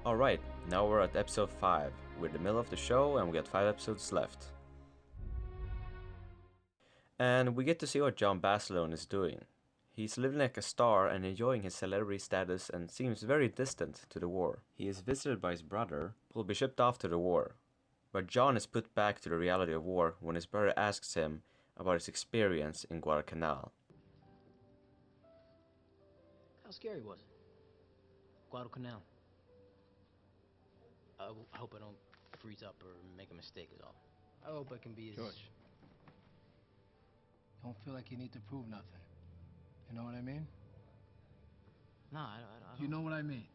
Alright, now we're at episode 5. We're in the middle of the show and we got 5 episodes left. And we get to see what John Basilone is doing. He's living like a star and enjoying his celebrity status and seems very distant to the war. He is visited by his brother, who will be shipped off to the war. But John is put back to the reality of war when his brother asks him about his experience in Guadalcanal. How scary was it? Guadalcanal. I hope I don't freeze up or make a mistake is all. I hope I can be as... George. Don't feel like you need to prove nothing. You know what I mean? No, I don't... You know what I mean?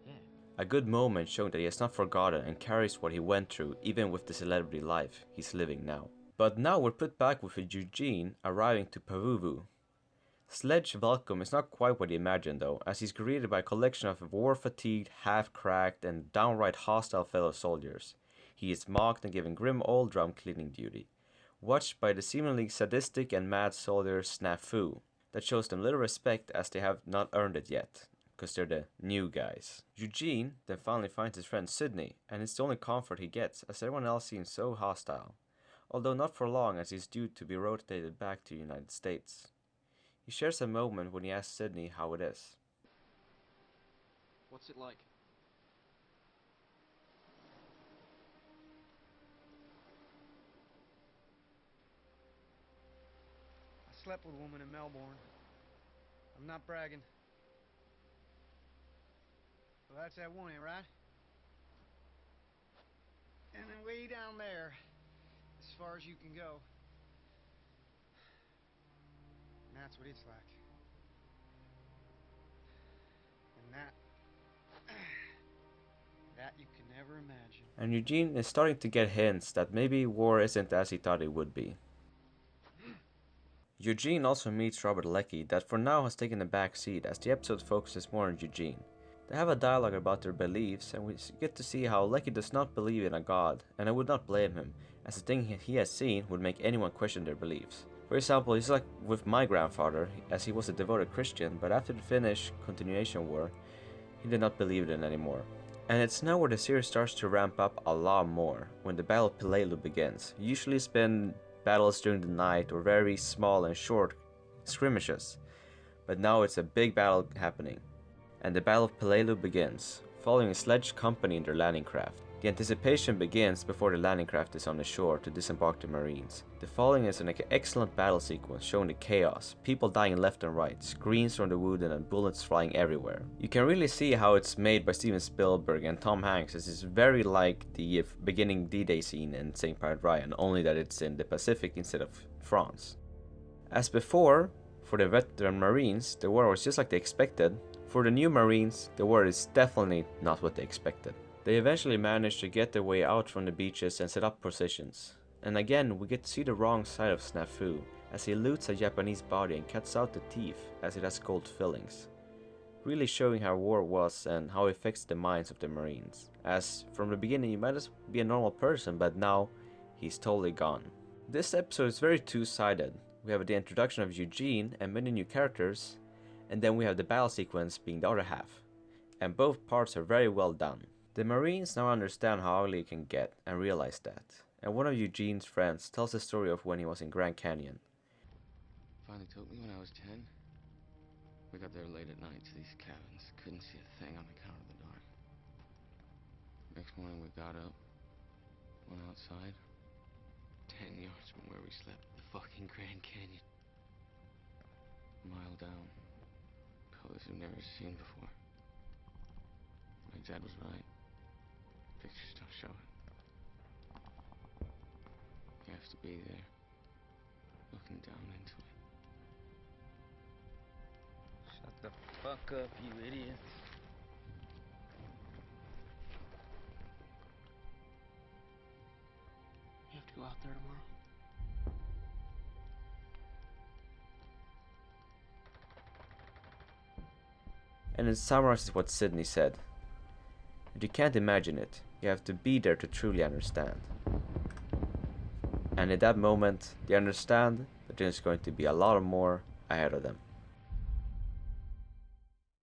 Yeah. A good moment showing that he has not forgotten and carries what he went through even with the celebrity life he's living now. But now we're put back with Eugene arriving to Pavuvu. Sledge's welcome is not quite what he imagined though, as he's greeted by a collection of war-fatigued, half-cracked and downright hostile fellow soldiers. He is mocked and given grim old drum cleaning duty, watched by the seemingly sadistic and mad soldier Snafu, that shows them little respect as they have not earned it yet, because they're the new guys. Eugene then finally finds his friend Sydney, and it's the only comfort he gets as everyone else seems so hostile, although not for long as he's due to be rotated back to the United States. He shares a moment when he asks Sydney how it is. What's it like? I slept with a woman in Melbourne. I'm not bragging. Well, that's that one, right? And then way down there, as far as you can go. And that's what it's like. And that you can never imagine. And Eugene is starting to get hints that maybe war isn't as he thought it would be. Eugene also meets Robert Leckie, that for now has taken a back seat as the episode focuses more on Eugene. They have a dialogue about their beliefs, and we get to see how Leckie does not believe in a god, and I would not blame him, as the thing he has seen would make anyone question their beliefs. For example, he's like with my grandfather, as he was a devoted Christian, but after the Finnish continuation war, he did not believe in it anymore. And it's now where the series starts to ramp up a lot more, when the Battle of Peleliu begins. Usually it's been battles during the night or very small and short skirmishes, but now it's a big battle happening. And the Battle of Peleliu begins, following a Sledge company in their landing craft. The anticipation begins before the landing craft is on the shore to disembark the Marines. The following is an excellent battle sequence showing the chaos, people dying left and right, screams from the wounded and bullets flying everywhere. You can really see how it's made by Steven Spielberg and Tom Hanks, as it's very like the beginning D-Day scene in St. Private Ryan, only that it's in the Pacific instead of France. As before, for the veteran Marines, the war was just like they expected. For the new Marines, the war is definitely not what they expected. They eventually manage to get their way out from the beaches and set up positions. And again, we get to see the wrong side of Snafu, as he loots a Japanese body and cuts out the teeth as it has gold fillings. Really showing how war was and how it affects the minds of the Marines. As from the beginning you might as be a normal person, but now he's totally gone. This episode is very two-sided. We have the introduction of Eugene and many new characters, and then we have the battle sequence being the other half. And both parts are very well done. The Marines now understand how ugly it can get and realize that. And one of Eugene's friends tells the story of when he was in Grand Canyon. Finally took me when I was 10. We got there late at night to these cabins. Couldn't see a thing on account of the dark. Next morning we got up, went outside. 10 yards from where we slept, the fucking Grand Canyon. A mile down. Colors I've never seen before. My dad was right. Pictures don't show it. You have to be there, looking down into it. Shut the fuck up, you idiot. You have to go out there tomorrow. And it summarizes what Sydney said. If you can't imagine it, you have to be there to truly understand. And in that moment, they understand that there's going to be a lot more ahead of them.